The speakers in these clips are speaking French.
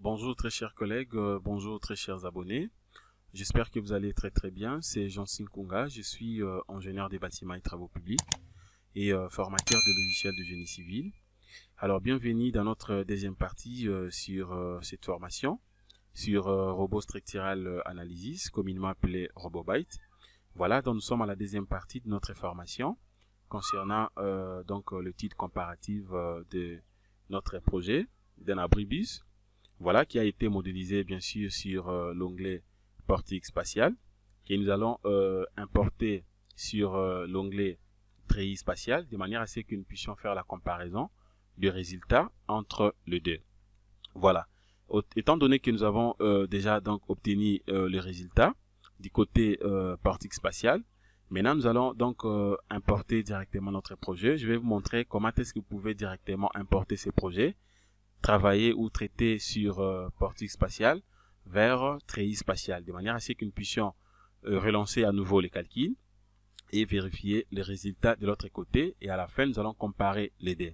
Bonjour très chers collègues, bonjour très chers abonnés. J'espère que vous allez très bien. C'est Jean-Sine Kunga, je suis ingénieur des bâtiments et travaux publics et formateur de logiciels de génie civil. Alors bienvenue dans notre deuxième partie sur cette formation, sur Robot Structural Analysis, communément appelé RoboByte. Voilà, donc nous sommes à la deuxième partie de notre formation concernant le titre comparatif de notre projet d'un abribus. Voilà, qui a été modélisé bien sûr sur l'onglet portique spatial, que nous allons importer sur l'onglet treillis spatial, de manière à ce que nous puissions faire la comparaison du résultat entre les deux. Voilà. Étant donné que nous avons déjà donc obtenu le résultat du côté portique spatial, maintenant nous allons donc importer directement notre projet. Je vais vous montrer comment est-ce que vous pouvez directement importer ces projets, travailler ou traiter sur portique spatial vers treillis spatial, de manière à ce que nous puissions relancer à nouveau les calculs et vérifier les résultats de l'autre côté, et à la fin nous allons comparer les deux.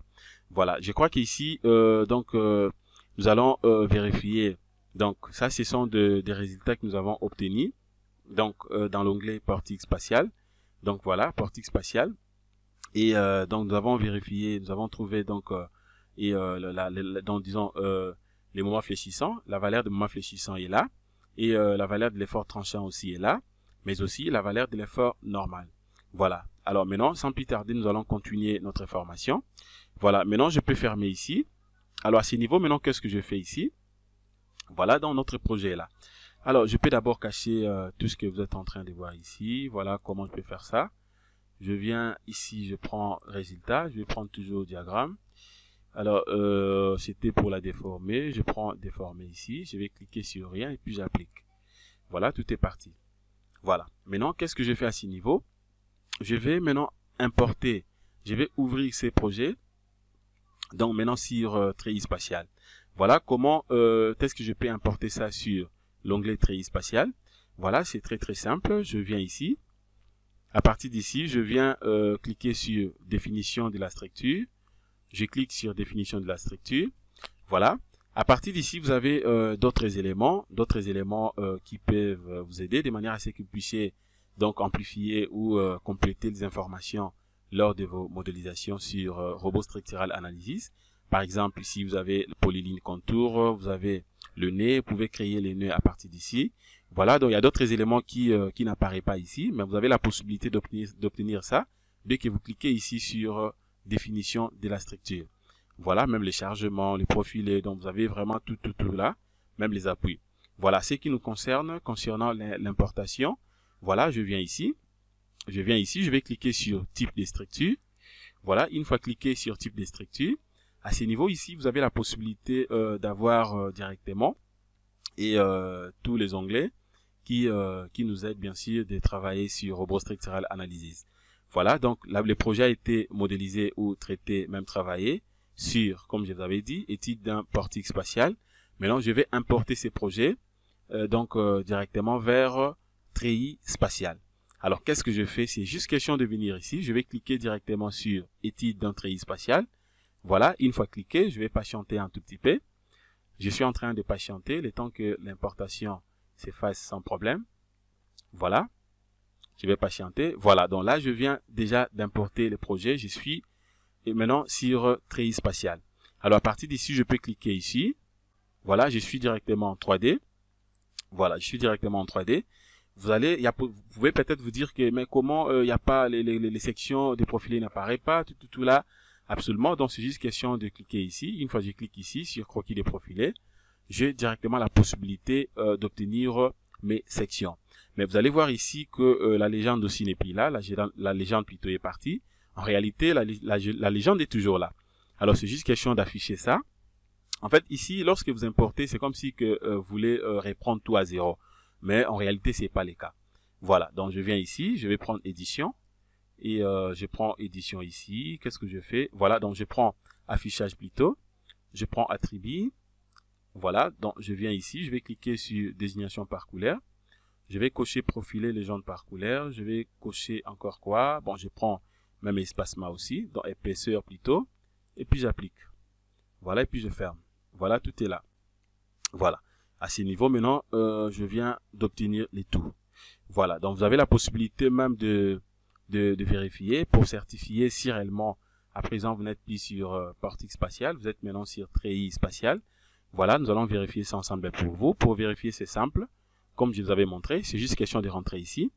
Voilà, je crois qu'ici nous allons vérifier. Donc ça, ce sont des résultats que nous avons obtenus donc dans l'onglet portique spatial. Donc voilà, portique spatial, et donc nous avons vérifié, nous avons trouvé donc disons les moments fléchissants, la valeur de moment fléchissant est là, et la valeur de l'effort tranchant aussi est là, mais aussi la valeur de l'effort normal. Voilà. Alors maintenant, sans plus tarder, nous allons continuer notre formation. Voilà. Maintenant, je peux fermer ici. Alors à ce niveau, maintenant, qu'est-ce que je fais ici? Voilà, dans notre projet là. Alors, je peux d'abord cacher tout ce que vous êtes en train de voir ici. Voilà comment je peux faire ça. Je viens ici, je prends résultat, je vais prendre toujours diagramme. Alors, c'était pour la déformer. Je prends déformer ici. Je vais cliquer sur rien et puis j'applique. Voilà, tout est parti. Voilà. Maintenant, qu'est-ce que je fais à ce niveau? Je vais maintenant importer. Je vais ouvrir ces projets. Donc, maintenant sur treillis spatial. Voilà comment est-ce que je peux importer ça sur l'onglet treillis spatial. Voilà, c'est très simple. Je viens ici. À partir d'ici, je viens cliquer sur définition de la structure. Je clique sur définition de la structure. Voilà. À partir d'ici, vous avez d'autres éléments qui peuvent vous aider de manière à ce que vous puissiez donc amplifier ou compléter les informations lors de vos modélisations sur Robot Structural Analysis. Par exemple, ici, vous avez le polyline contour, vous avez le nez, vous pouvez créer les nœuds à partir d'ici. Voilà, donc il y a d'autres éléments qui n'apparaissent pas ici, mais vous avez la possibilité d'obtenir ça dès que vous cliquez ici sur définition de la structure. Voilà, même les chargements, les profilés, donc vous avez vraiment tout là, même les appuis. Voilà, ce qui nous concerne concernant l'importation. Voilà, je viens ici, je vais cliquer sur type de structure. Voilà, une fois cliqué sur type de structure, à ce niveau ici, vous avez la possibilité d'avoir directement et tous les onglets qui nous aident bien sûr de travailler sur Robot Structural Analysis. Voilà, donc là, le projet a été modélisé ou traité, même travaillé sur, comme je vous avais dit, étude d'un portique spatial. Maintenant, je vais importer ces projets directement vers treillis spatial. Alors, qu'est-ce que je fais? C'est juste question de venir ici. Je vais cliquer directement sur étude d'un treillis spatial. Voilà, une fois cliqué, je vais patienter un tout petit peu. Je suis en train de patienter le temps que l'importation s'efface sans problème. Voilà. Je vais patienter. Voilà, donc là, je viens déjà d'importer le projet. Je suis maintenant sur treillis spatial. Alors, à partir d'ici, je peux cliquer ici. Voilà, je suis directement en 3D. Voilà, je suis directement en 3D. Vous pouvez peut-être vous dire que, mais comment il n'y a pas les sections de profilés n'apparaissent pas, tout là. Absolument, donc c'est juste question de cliquer ici. Une fois que je clique ici sur croquis des profilés, j'ai directement la possibilité d'obtenir mes sections. Mais vous allez voir ici que la légende aussi n'est plus là, la légende plutôt est partie. En réalité, la légende est toujours là. Alors c'est juste question d'afficher ça. En fait, ici, lorsque vous importez, c'est comme si que vous voulez reprendre tout à zéro. Mais en réalité, c'est pas le cas. Voilà, donc je viens ici, je vais prendre édition. Et je prends édition ici. Qu'est-ce que je fais? Voilà, donc je prends affichage plutôt. Je prends attribut. Voilà, donc je viens ici, je vais cliquer sur désignation par couleur. Je vais cocher profiler légende par couleur. Je vais cocher encore quoi? Bon, je prends même espacement aussi, donc épaisseur plutôt. Et puis j'applique. Voilà, et puis je ferme. Voilà, tout est là. Voilà. À ce niveau, maintenant, je viens d'obtenir les tout. Voilà. Donc, vous avez la possibilité même de vérifier pour certifier si réellement, à présent, vous n'êtes plus sur Portic Spatial, vous êtes maintenant sur Treillis Spatial. Voilà, nous allons vérifier ça ensemble pour vous. Pour vérifier, c'est simple. Comme je vous avais montré, c'est juste question de rentrer ici.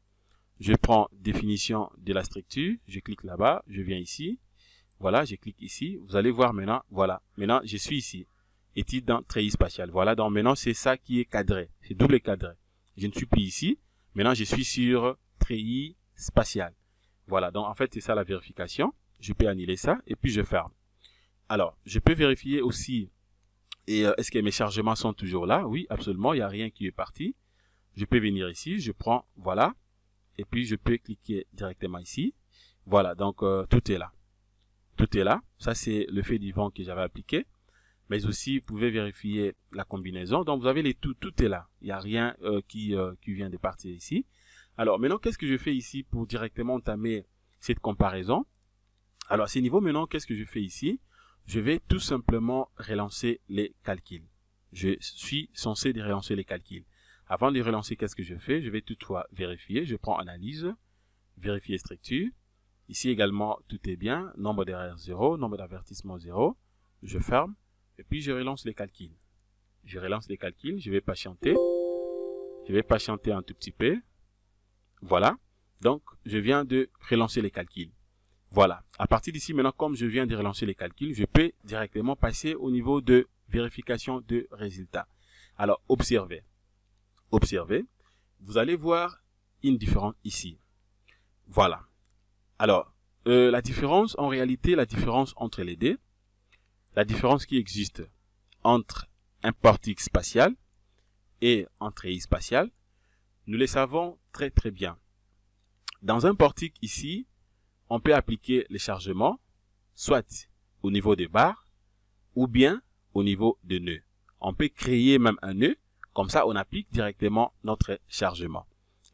Je prends définition de la structure, je clique là-bas, je viens ici. Voilà, je clique ici. Vous allez voir maintenant, voilà. Maintenant, je suis ici. Étude dans Treillis Spatial. Voilà, donc maintenant, c'est ça qui est cadré. C'est double cadré. Je ne suis plus ici. Maintenant, je suis sur Treillis Spatial. Voilà, donc en fait, c'est ça la vérification. Je peux annuler ça et puis je ferme. Alors, je peux vérifier aussi, et est-ce que mes chargements sont toujours là? Oui, absolument, il n'y a rien qui est parti. Je peux venir ici, je prends, voilà, et puis je peux cliquer directement ici. Voilà, donc tout est là. Tout est là. Ça, c'est le fait du vent que j'avais appliqué. Mais aussi, vous pouvez vérifier la combinaison. Donc, vous avez les tout est là. Il n'y a rien qui vient de partir ici. Alors, maintenant, qu'est-ce que je fais ici pour directement entamer cette comparaison? Alors, à ce niveau, maintenant, qu'est-ce que je fais ici? Je vais tout simplement relancer les calculs. Je suis censé de relancer les calculs. Avant de relancer, qu'est-ce que je fais? Je vais toutefois vérifier. Je prends analyse, vérifier structure. Ici également, tout est bien. Nombre d'erreurs 0, nombre d'avertissements 0. Je ferme. Et puis, je relance les calculs. Je relance les calculs. Je vais patienter. Je vais patienter un tout petit peu. Voilà. Donc, je viens de relancer les calculs. Voilà. À partir d'ici, maintenant, comme je viens de relancer les calculs, je peux directement passer au niveau de vérification de résultats. Alors, observez. Observez. Vous allez voir une différence ici. Voilà. Alors, la différence, en réalité, la différence entre les deux, la différence qui existe entre un portique spatial et un treillis spatial, nous le savons très très bien. Dans un portique ici, on peut appliquer les chargements, soit au niveau des barres, ou bien au niveau des nœuds. On peut créer même un nœud, comme ça on applique directement notre chargement.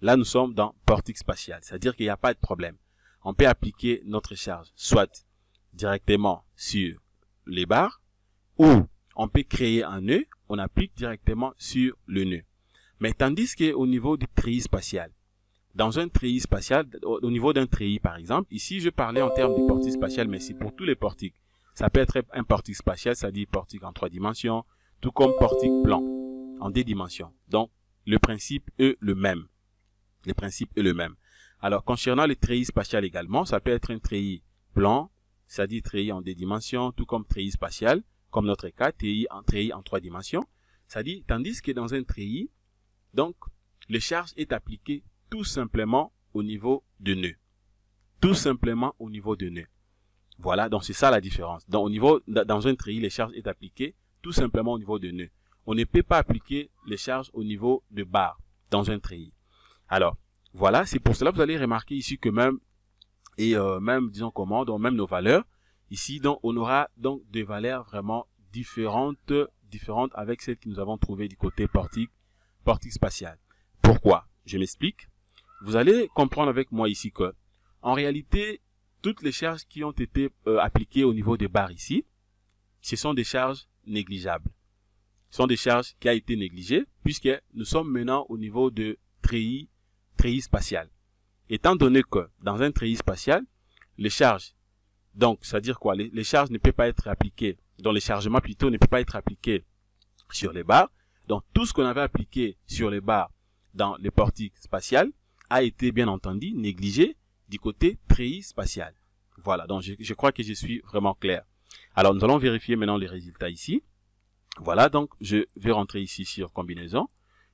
Là nous sommes dans portique spatial, c'est-à-dire qu'il n'y a pas de problème. On peut appliquer notre charge, soit directement sur les barres, ou on peut créer un nœud, on applique directement sur le nœud. Mais tandis qu'au niveau du treillis spatial, dans un treillis spatial, au niveau d'un treillis par exemple, ici je parlais en termes de portique spatial, mais c'est pour tous les portiques. Ça peut être un portique spatial, c'est-à-dire portique en 3 dimensions, tout comme portique plan, en 2 dimensions. Donc, le principe est le même. Le principe est le même. Alors, concernant le treillis spatial également, ça peut être un treillis plan, c'est-à-dire treillis en 2 dimensions, tout comme treillis spatial, comme notre cas, treillis en 3 dimensions. C'est-à-dire, tandis que dans un treillis, donc, le charge est appliqué tout simplement au niveau de nœud. Tout simplement au niveau de nœud. Voilà, donc c'est ça la différence. Donc, dans un treillis, les charges est appliqué tout simplement au niveau de nœud. On ne peut pas appliquer les charges au niveau de barre dans un treillis. Alors, voilà, c'est pour cela que vous allez remarquer ici que même, même, disons comment, donc même nos valeurs, ici, donc, on aura donc des valeurs vraiment différentes avec celles que nous avons trouvées du côté portique spatial. Pourquoi? Je m'explique. Vous allez comprendre avec moi ici que, en réalité, toutes les charges qui ont été appliquées au niveau des barres ici, ce sont des charges négligeables. Ce sont des charges qui ont été négligées, puisque nous sommes maintenant au niveau de treillis spatial. Étant donné que, dans un treillis spatial, les charges, donc, c'est-à-dire quoi? Les charges ne peuvent pas être appliquées, donc les chargements plutôt ne peuvent pas être appliqués sur les barres. Donc, tout ce qu'on avait appliqué sur les barres dans le portique spatial a été, bien entendu, négligé du côté treillis spatial. Voilà, donc je crois que je suis vraiment clair. Alors, nous allons vérifier maintenant les résultats ici. Voilà, donc je vais rentrer ici sur combinaison.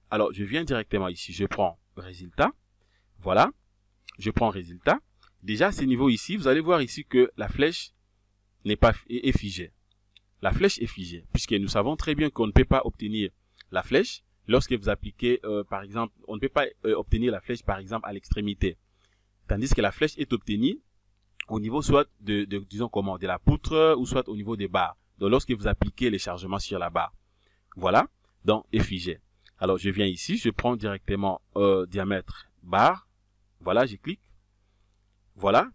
Alors, je viens directement ici, je prends résultat. Voilà, je prends résultat. Déjà, à ce niveau ici, vous allez voir ici que la flèche est figée. La flèche est figée, puisque nous savons très bien qu'on ne peut pas obtenir la flèche lorsque vous appliquez, par exemple, on ne peut pas obtenir la flèche, par exemple, à l'extrémité. Tandis que la flèche est obtenue au niveau soit disons comment, de la poutre ou soit au niveau des barres. Donc, lorsque vous appliquez les chargements sur la barre. Voilà, donc, est figé. Alors, je viens ici, je prends directement diamètre barre. Voilà, je clique. Voilà.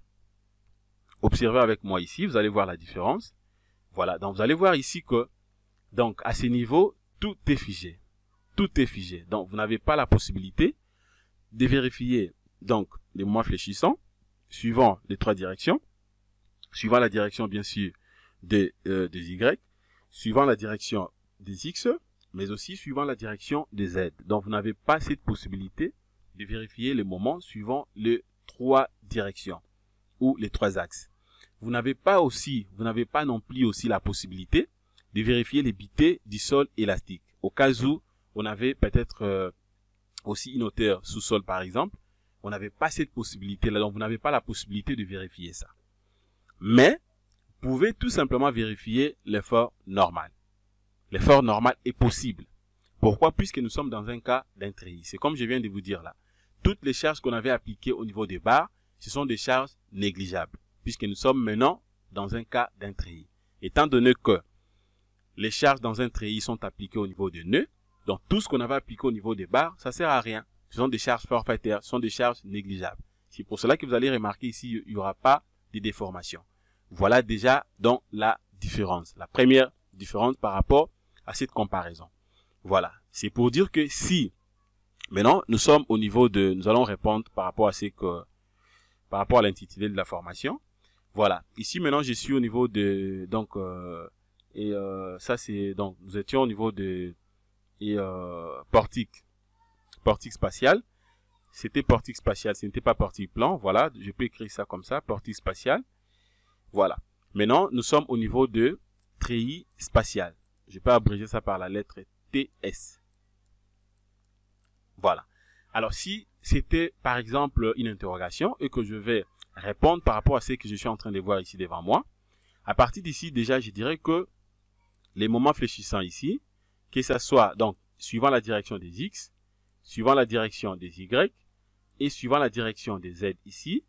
Observez avec moi ici, vous allez voir la différence. Voilà, donc vous allez voir ici que, donc, à ce niveau, tout est figé. Tout est figé. Donc, vous n'avez pas la possibilité de vérifier donc les moments fléchissants suivant les trois directions, suivant la direction bien sûr des Y, suivant la direction des X, mais aussi suivant la direction des Z. Donc, vous n'avez pas cette possibilité de vérifier les moments suivant les trois directions ou les trois axes. Vous n'avez pas non plus aussi la possibilité de vérifier les bités du sol élastique. Au cas où on avait peut-être aussi une hauteur sous-sol par exemple, on n'avait pas cette possibilité-là, donc vous n'avez pas la possibilité de vérifier ça. Mais, vous pouvez tout simplement vérifier l'effort normal. L'effort normal est possible. Pourquoi? Puisque nous sommes dans un cas d'un treillis. C'est comme je viens de vous dire là. Toutes les charges qu'on avait appliquées au niveau des barres, ce sont des charges négligeables. Puisque nous sommes maintenant dans un cas d'un treillis. Étant donné que les charges dans un treillis sont appliquées au niveau des nœuds, donc tout ce qu'on avait appliqué au niveau des barres, ça sert à rien. Ce sont des charges forfaitaires, ce sont des charges négligeables. C'est pour cela que vous allez remarquer ici, il n'y aura pas de déformation. Voilà déjà donc la différence. La première différence par rapport à cette comparaison. Voilà. C'est pour dire que si, maintenant, nous sommes au niveau de, nous allons répondre par rapport à l'intitulé de la formation. Voilà. Ici, maintenant, je suis au niveau de, donc, ça c'est, donc, nous étions au niveau de, portique spatial. C'était portique spatial, ce n'était pas portique plan. Voilà, je peux écrire ça comme ça, portique spatial. Voilà. Maintenant, nous sommes au niveau de treillis spatial. Je peux abréger ça par la lettre TS. Voilà. Alors, si c'était, par exemple, une interrogation et que je vais répondre par rapport à ce que je suis en train de voir ici devant moi, à partir d'ici, déjà, je dirais que les moments fléchissants ici, que ce soit, donc, suivant la direction des X, suivant la direction des Y, et suivant la direction des Z ici,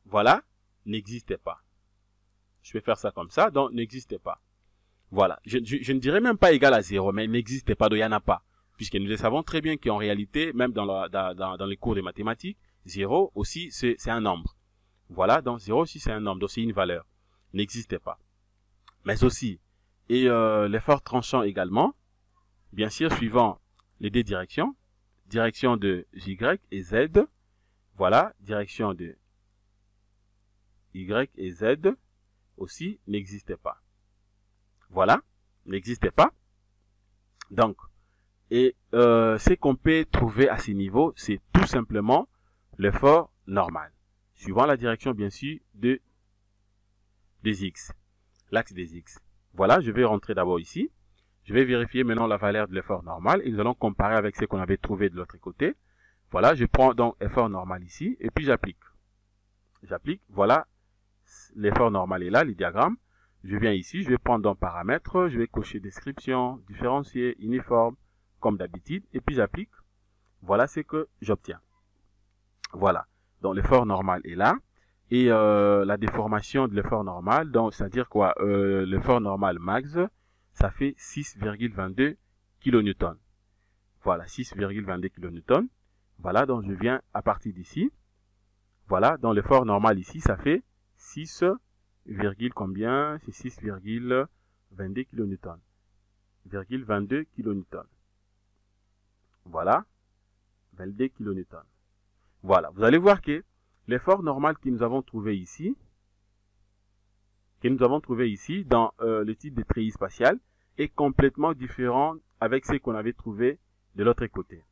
voilà, n'existait pas. Je vais faire ça comme ça, donc n'existait pas. Voilà, je ne dirais même pas égal à 0, mais n'existait pas, donc il n'y en a pas. Puisque nous le savons très bien qu'en réalité, même dans les cours de mathématiques, 0 aussi c'est un nombre. Voilà, donc 0 aussi c'est un nombre, donc c'est une valeur. N'existait pas. Mais aussi, et l'effort tranchant également, bien sûr suivant les deux directions, direction de Y et Z, voilà, direction de Y et Z aussi n'existait pas. Voilà, n'existait pas. Donc, et ce qu'on peut trouver à ce niveau, c'est tout simplement l'effort normal, suivant la direction bien sûr des X, l'axe des X. Voilà, je vais rentrer d'abord ici. Je vais vérifier maintenant la valeur de l'effort normal et nous allons comparer avec ce qu'on avait trouvé de l'autre côté. Voilà, je prends donc effort normal ici et puis j'applique. J'applique, voilà, l'effort normal est là, le diagramme. Je viens ici, je vais prendre donc paramètres, je vais cocher description, différencier, uniforme, comme d'habitude, et puis j'applique. Voilà ce que j'obtiens. Voilà, donc l'effort normal est là. Et la déformation de l'effort normal, donc c'est-à-dire quoi, l'effort normal max, ça fait 6,22 kN. Voilà, 6,22 kN. Voilà, donc je viens à partir d'ici. Voilà, donc l'effort normal ici, ça fait 6, combien? C'est 6,22 kN. 22 kN. Voilà, 22 kN. Voilà, vous allez voir que l'effort normal que nous avons trouvé ici, dans le type de treillis spatial, est complètement différent avec ce qu'on avait trouvé de l'autre côté.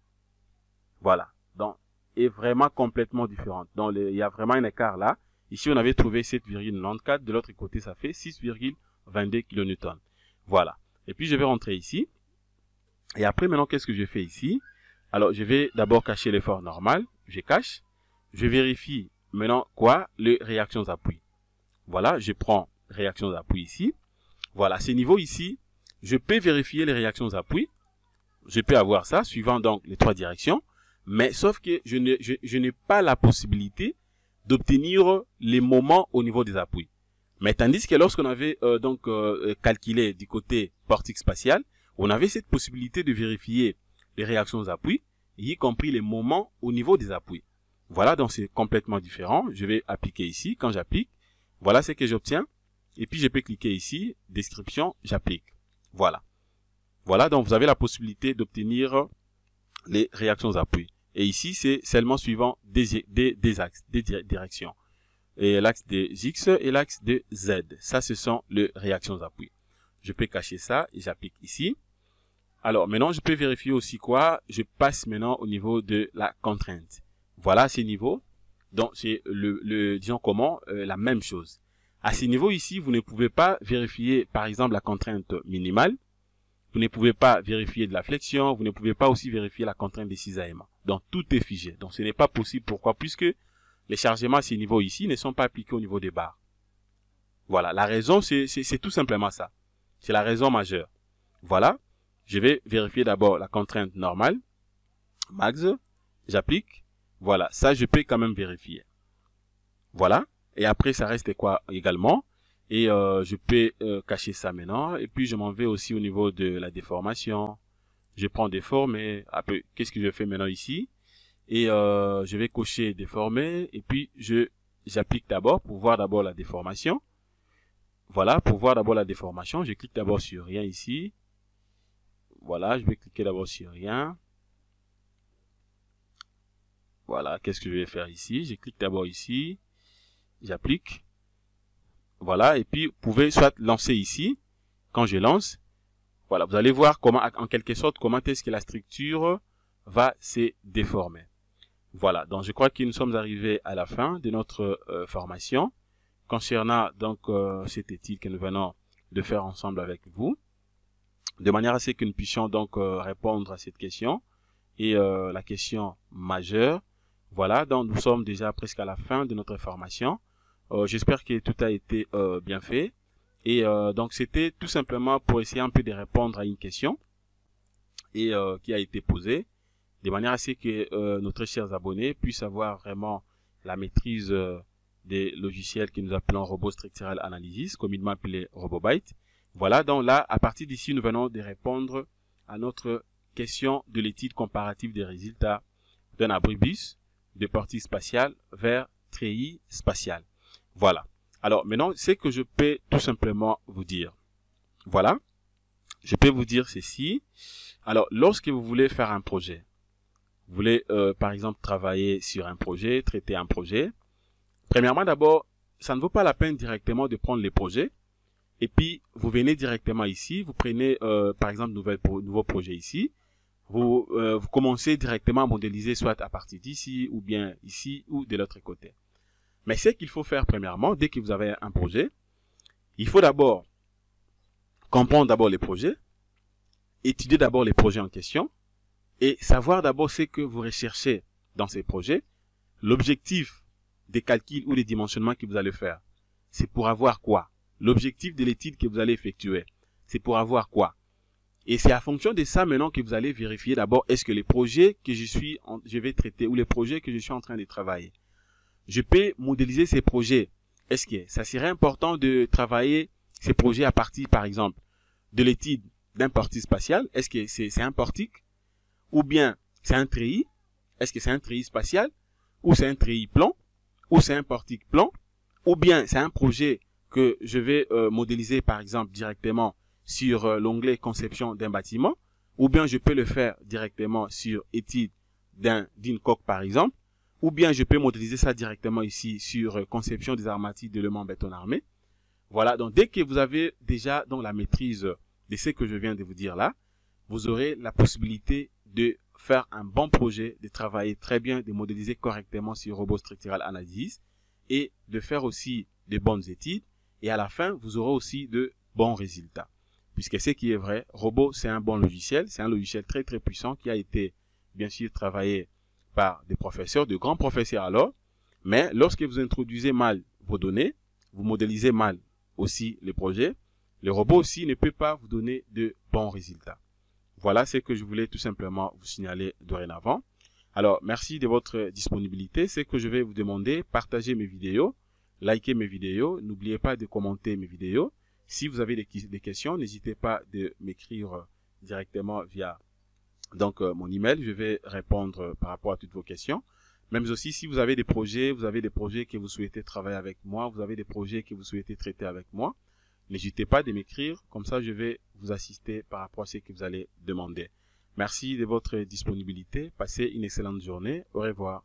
Voilà, donc est vraiment complètement différente. Donc il y a vraiment un écart là. Ici on avait trouvé 7,94, de l'autre côté ça fait 6,22 kN. Voilà. Et puis je vais rentrer ici. Et après maintenant qu'est-ce que je fais ici? Alors je vais d'abord cacher l'effort normal. Je cache. Je vérifie maintenant quoi? Les réactions d'appui. Voilà, je prends réactions d'appui ici. Voilà, ces niveaux ici, je peux vérifier les réactions d'appui. Je peux avoir ça suivant donc les trois directions. Mais sauf que je n'ai pas la possibilité d'obtenir les moments au niveau des appuis. Mais tandis que lorsqu'on avait calculé du côté portique spatial, on avait cette possibilité de vérifier les réactions d'appui, y compris les moments au niveau des appuis. Voilà, donc c'est complètement différent. Je vais appliquer ici. Quand j'applique, voilà ce que j'obtiens. Et puis je peux cliquer ici, description, j'applique. Voilà. Voilà, donc vous avez la possibilité d'obtenir les réactions appui. Et ici, c'est seulement suivant des axes, des directions. Et l'axe des X et l'axe de Z. Ça, ce sont les réactions appui. Je peux cacher ça et j'applique ici. Alors, maintenant, je peux vérifier aussi quoi? Je passe maintenant au niveau de la contrainte. Voilà ces niveaux. Donc, c'est disons comment, la même chose. À ces niveaux ici, vous ne pouvez pas vérifier, par exemple, la contrainte minimale. Vous ne pouvez pas vérifier de la flexion. Vous ne pouvez pas aussi vérifier la contrainte des cisaillements. Donc, tout est figé. Donc, ce n'est pas possible. Pourquoi? Puisque les chargements à ces niveaux ici ne sont pas appliqués au niveau des barres. Voilà. La raison, c'est tout simplement ça. C'est la raison majeure. Voilà. Je vais vérifier d'abord la contrainte normale. Max. J'applique. Voilà. Ça, je peux quand même vérifier. Voilà. Et après, ça reste quoi également? Et je peux cacher ça maintenant. Et puis, je m'en vais aussi au niveau de la déformation. Je prends déformer. Après, qu'est-ce que je fais maintenant ici? Et je vais cocher déformer. Et puis, j'applique d'abord pour voir d'abord la déformation. Voilà, pour voir d'abord la déformation, je clique d'abord sur rien ici. Voilà, je vais cliquer d'abord sur rien. Voilà, qu'est-ce que je vais faire ici? Je clique d'abord ici. J'applique. Voilà, et puis vous pouvez soit lancer ici. Quand je lance, voilà, vous allez voir comment, en quelque sorte, comment est-ce que la structure va se déformer. Voilà, donc je crois que nous sommes arrivés à la fin de notre formation concernant donc cette étude que nous venons de faire ensemble avec vous, de manière à ce que nous puissions donc répondre à cette question et la question majeure. Voilà, donc nous sommes déjà presque à la fin de notre formation. J'espère que tout a été bien fait. Et donc c'était tout simplement pour essayer un peu de répondre à une question et qui a été posée, de manière à ce que nos chers abonnés puissent avoir vraiment la maîtrise des logiciels que nous appelons Robot Structural Analysis, communément appelé RoboByte. Voilà, donc là, à partir d'ici, nous venons de répondre à notre question de l'étude comparative des résultats d'un abribus de portée spatiale vers treillis spatial. Voilà. Alors maintenant, c'est que je peux tout simplement vous dire. Voilà. Je peux vous dire ceci. Alors, lorsque vous voulez faire un projet, vous voulez par exemple travailler sur un projet, traiter un projet, premièrement d'abord, ça ne vaut pas la peine directement de prendre les projets et puis vous venez directement ici, vous prenez par exemple nouveau projet ici, vous commencez directement à modéliser soit à partir d'ici ou bien ici ou de l'autre côté. Mais ce qu'il faut faire premièrement, dès que vous avez un projet, il faut d'abord comprendre d'abord les projets, étudier d'abord les projets en question et savoir d'abord ce que vous recherchez dans ces projets, l'objectif des calculs ou des dimensionnements que vous allez faire. C'est pour avoir quoi? L'objectif de l'étude que vous allez effectuer, c'est pour avoir quoi? Et c'est à fonction de ça maintenant que vous allez vérifier d'abord est-ce que les projets que je vais traiter ou les projets que je suis en train de travailler, je peux modéliser ces projets. Est-ce que ça serait important de travailler ces projets à partir, par exemple, de l'étude d'un portique spatial? Est-ce que c'est un portique? Ou bien c'est un treillis? Est-ce que c'est un treillis spatial? Ou c'est un treillis plan? Ou c'est un portique plan? Ou bien c'est un projet que je vais modéliser, par exemple, directement sur l'onglet conception d'un bâtiment? Ou bien je peux le faire directement sur étude d'une coque, par exemple? Ou bien je peux modéliser ça directement ici sur conception des armatures d'éléments béton armé. Voilà, donc dès que vous avez déjà donc la maîtrise de ce que je viens de vous dire là, vous aurez la possibilité de faire un bon projet, de travailler très bien, de modéliser correctement sur Robot Structural Analysis et de faire aussi de bonnes études. Et à la fin, vous aurez aussi de bons résultats. Puisque ce qui est vrai, Robot, c'est un bon logiciel, c'est un logiciel très très puissant qui a été bien sûr travaillé par des professeurs, de grands professeurs alors, mais lorsque vous introduisez mal vos données, vous modélisez mal aussi les projets, le robot aussi ne peut pas vous donner de bons résultats. Voilà ce que je voulais tout simplement vous signaler dorénavant. Alors, merci de votre disponibilité. Ce que je vais vous demander, partagez mes vidéos, likez mes vidéos, n'oubliez pas de commenter mes vidéos. Si vous avez des questions, n'hésitez pas de m'écrire directement via donc mon email, je vais répondre par rapport à toutes vos questions. Même aussi, si vous avez des projets que vous souhaitez travailler avec moi, vous avez des projets que vous souhaitez traiter avec moi, n'hésitez pas de m'écrire, comme ça je vais vous assister par rapport à ce que vous allez demander. Merci de votre disponibilité, passez une excellente journée, au revoir.